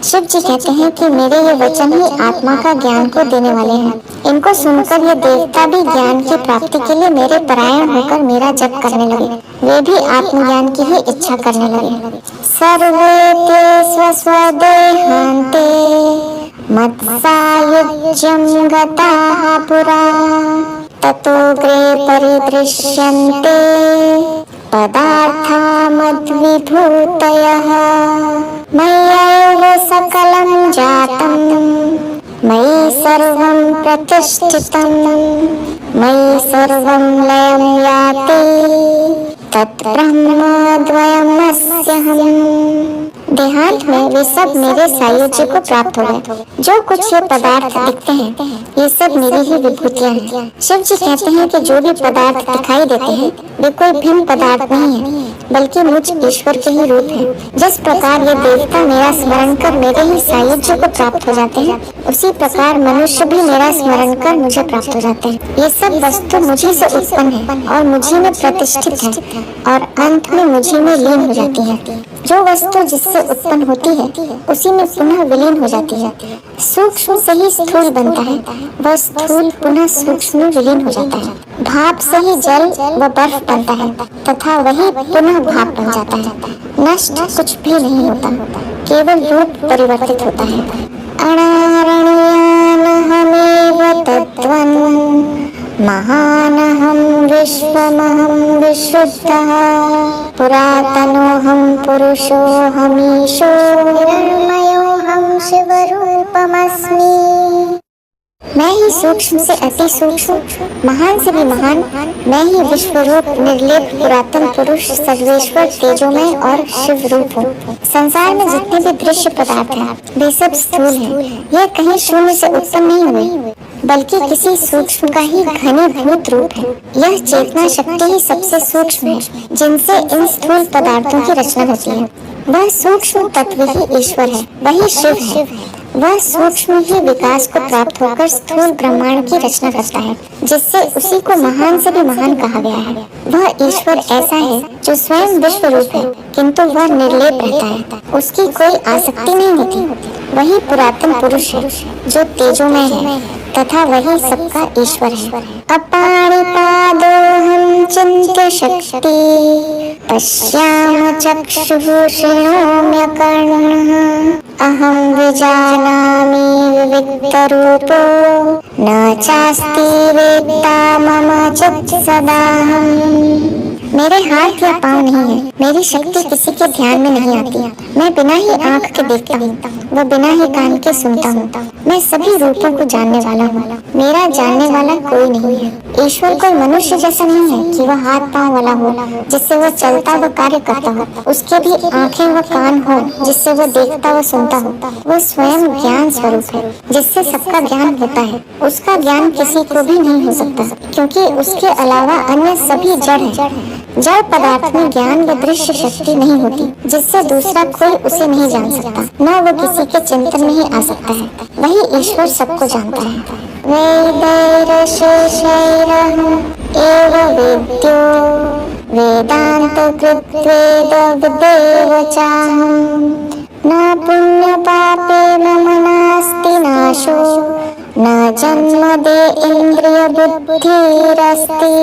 शिव जी कहते हैं कि मेरे ये वचन ही आत्मा का ज्ञान को देने वाले हैं। इनको सुनकर ये देवता भी ज्ञान की प्राप्ति के लिए मेरे परायण होकर मेरा जप करने लगे। वे भी आत्मज्ञान की ही इच्छा करने लगे। सर्वे ते स्वस्वदेहान्ते मत्सायुज्यं गताः पुरा ततोऽग्रे परिदृश्यन्ते पदार्था मद्विभूतयः। मय्यैव सकलं जातं मयि सर्वं प्रतिष्ठितं मयि सर्वं लयं याति तत्ब्रह्मद्वयमस्यहम्। देहांत में वे सब मेरे सायुज्य को प्राप्त हो गए। जो कुछ ये पदार्थ दिखते हैं ये सब मेरी ही विभूतियां हैं। शिव जी कहते हैं कि जो भी पदार्थ दिखाई देते हैं वे कोई भिन्न पदार्थ नहीं है बल्कि मुझ ईश्वर के ही रूप है। जिस प्रकार ये देवता मेरा स्मरण कर मेरे ही सायुज्य को प्राप्त हो जाते हैं उसी प्रकार मनुष्य भी मेरा स्मरण कर मुझे प्राप्त हो जाते हैं। ये सब वस्तु मुझी से उत्पन्न है और मुझी में प्रतिष्ठित है और अंत में मुझी में लीन हो जाती है। जो वस्तु जिससे उत्पन्न होती है उसी में पुनः विलीन हो जाती है। सूक्ष्म से ही स्थूल बनता है, वह स्थूल पुनः सूक्ष्म में विलीन हो जाता है। भाप से ही जल व बर्फ बनता है तथा वही पुनः भाप बन जाता है। नष्ट कुछ भी नहीं होता, केवल रूप परिवर्तित होता है। अनारणीयानहमेव तत्त्वं महानहं विश्वमहं विशुद्धः पुरातनोऽहं पुरुषोऽहमीशो हिरण्मयोऽहं शिवरूपमस्मि। मैं ही सूक्ष्म से अति सूक्ष्म, महान से भी महान, मैं ही विश्वरूप निर्लेप पुरातन पुरुष सर्वेश्वर तेजोमय और शिव रूप हूँ। संसार में जितने भी दृश्य पदार्थ हैं वे सब स्थूल हैं। यह कहीं शून्य से उत्पन्न नहीं हुए बल्कि किसी सूक्ष्म का ही घनीभूत रूप है। यह चेतना शक्ति ही सबसे सूक्ष्म है जिनसे इन स्थूल पदार्थों की रचना होती है। वह सूक्ष्म तत्व ही ईश्वर है, वही शिव है। वह सूक्ष्म ही विकास को प्राप्त होकर स्थूल ब्रह्मांड की रचना करता है जिससे उसी को महान से भी महान कहा गया है। वह ईश्वर ऐसा है जो स्वयं विश्व रूप है किंतु वह निर्लेप रहता है, उसकी कोई आसक्ति नहीं होती। वही पुरातन पुरुष है जो तेजोमय है तथा वही सबका ईश्वर है। अपाणिपादोऽहं चिन्त्य शक्ति पश्याम चक्षुः शृणोम्यकर्णः अहं विजानामि विविक्तरूपो न चास्ति वेत्ता मम चित् सदाहम्। मेरे हाथ या पाँव नहीं है, मेरी शक्ति किसी के ध्यान में नहीं आती। मैं बिना ही आँख के देखता हूँ व बिना ही कान के सुनता हूँ। मैं सभी रूपों को जानने वाला हूँ, मेरा जानने वाला कोई नहीं है। ईश्वर कोई मनुष्य जैसा नहीं है कि वह हाथ पाँव वाला हो जिससे वह चलता व कार्य करता हो, उसके भी आँखें व कान हो जिससे वह देखता व सुनता हो। वह स्वयं ज्ञान स्वरूप है जिससे सबका ज्ञान होता है। उसका ज्ञान किसी को भी नहीं हो सकता क्योंकि उसके अलावा अन्य सभी जड़ है। जड़ पदार्थ में ज्ञान व दृश्य शक्ति नहीं होती जिससे दूसरा कोई उसे नहीं जान सकता, न वो किसी के चिंतन में ही आ सकता है। वही ईश्वर सबको जानता है। वेदैरशेषैरहम् एव वेद्यो वेदान्तकृद्वेदविदेव चाहम् न पुण्यपापे मम नास्ति नाशो न जन्मदे इंद्रिय बुद्धिरस्ति।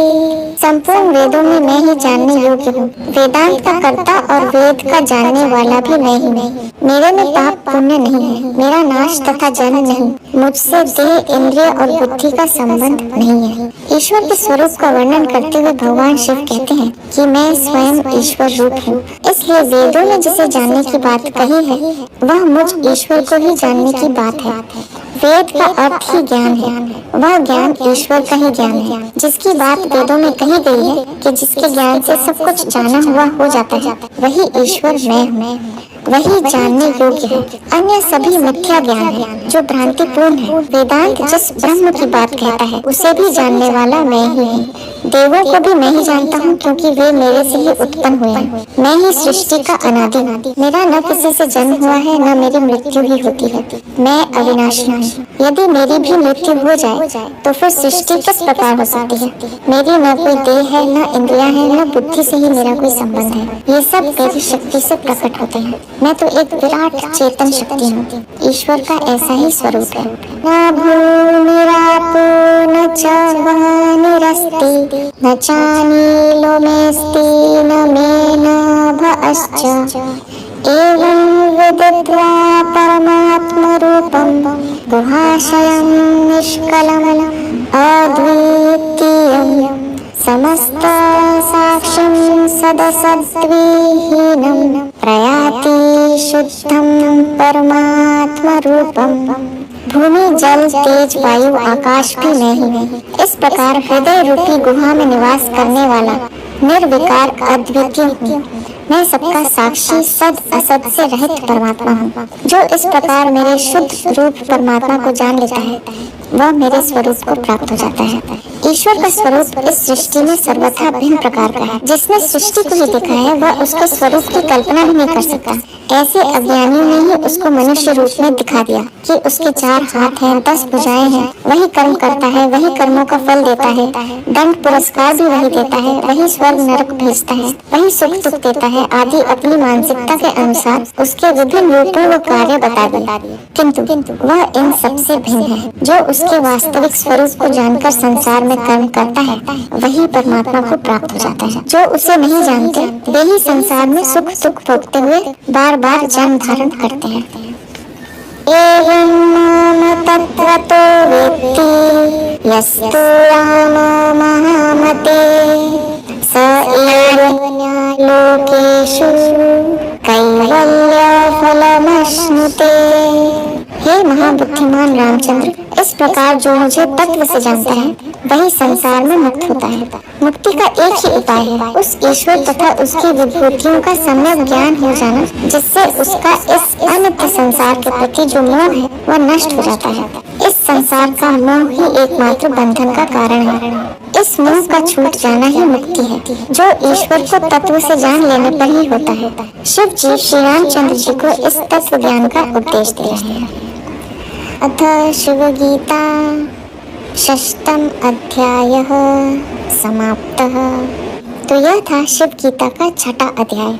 संपूर्ण वेदों में मैं ही जानने योग्य हूँ, वेदांत का कर्ता और वेद का जानने वाला भी मैं ही हूँ। मेरे में पाप पुण्य नहीं है, मेरा नाश तथा जन्म नहीं, मुझसे देह इंद्रिय और बुद्धि का संबंध नहीं है। ईश्वर के स्वरूप का वर्णन करते हुए भगवान शिव कहते हैं कि मैं स्वयं ईश्वर रूप हूँ। इसलिए वेदों में जिसे जानने की बात कही है वह मुझ ईश्वर को ही जानने की बात है। वेद का अर्थ ही ज्ञान है, वह ज्ञान ईश्वर का ही ज्ञान है। जिसकी बात वेदों में कही गई है कि जिसके ज्ञान से सब कुछ जाना हुआ हो जाता है, वही ईश्वर मैं हूँ, वही जानने योग्य है। अन्य सभी मिथ्या ज्ञान है जो भ्रांतिपूर्ण है। वेदांत जिस ब्रह्म की बात कहता है उसे भी जानने वाला मैं ही हूँ। देवों को भी मैं ही जानता हूँ क्योंकि वे मेरे से ही उत्पन्न हुए हैं। मैं ही सृष्टि का अनादि हूँ, मेरा न किसी से जन्म हुआ है न मेरी मृत्यु ही होती है। मैं अविनाशी हूँ। यदि मेरी भी मृत्यु हो जाए तो फिर सृष्टि किस प्रकार हो सकती है। मेरी न कोई देह है, न इंद्रियां हैं, न बुद्धि से ही मेरा कोई संबंध है। ये सब मेरी शक्ति से प्रकट होते हैं। मैं तो एक विराट चेतन शक्ति हूँ। ईश्वर का ऐसा ही स्वरूप है। न भूमिरापो न च वह्निरस्ति न चानीलो मेस्ति न मेनाभश्च एवं विदित्वा परमात्मरूपं गुहाशयं निष्कलम् अद्वितीयं समस्त साक्ष्यं सदसद्विहीनं प्रयाति शुद्धं परमात्मरूपं। भूमि, जल, तेज, वायु, आकाश भी मैं ही। इस प्रकार हृदय रूपी गुहा में निवास करने वाला निर्विकार अद्वितीय हूँ। मैं सबका साक्षी सद असद से रहित परमात्मा हूँ। जो इस प्रकार मेरे शुद्ध रूप परमात्मा को जान लेता है वह मेरे स्वरूप को प्राप्त हो जाता है। ईश्वर का स्वरूप इस सृष्टि में सर्वथा भिन्न प्रकार का है। जिसने सृष्टि को ही देखा है वह उसके स्वरूप की कल्पना भी नहीं कर सकता। ऐसे अज्ञानियों ने ही उसको मनुष्य रूप में दिखा दिया कि उसके 4 हाथ हैं, 10 भुजाएं हैं, वही कर्म करता है, वही कर्मों का फल देता है, दंड पुरस्कार भी वही देता है, वही स्वर्ग नरक भेजता है, वही सुख दुख देता है आदि अपनी मानसिकता के अनुसार उसके विभिन्न रूपों व कार्य बता दिए। किंतु वह इन सबसे भिन्न है। जो उसके वास्तविक स्वरूप को जानकर संसार में कर्म करता है वही परमात्मा को प्राप्त हो जाता है। जो उसे नहीं जानते वे ही संसार में सुख दुख भोगते हुए बार बार जन्म धारण करते हैं। एवं माम तत्त्वतो वेत्ति यस्तु रामो महामते स एव लोकेषु कैवल्यफलमश्नुते। हे महाबुद्धिमान रामचंद्र, इस प्रकार जो मुझे तत्व से जानता है वही संसार में मुक्त होता है। मुक्ति का एक ही उपाय है, उस ईश्वर तथा उसकी विभूतियों का सम्यक ज्ञान हो जाना, जिससे उसका इस अनित्य संसार के प्रति जो मोह है वह नष्ट हो जाता है। इस संसार का मोह ही एकमात्र बंधन का कारण है। इस मोह का छूट जाना ही मुक्ति है, जो ईश्वर को तत्व से जान लेने पर ही होता है। शिव जी श्री रामचंद्र जी को इस तत्व ज्ञान का उपदेश दे रहे हैं। अथ शिव गीता षष्ठम अध्यायः समाप्तः। तो यह था शिव गीता का 6वां अध्याय।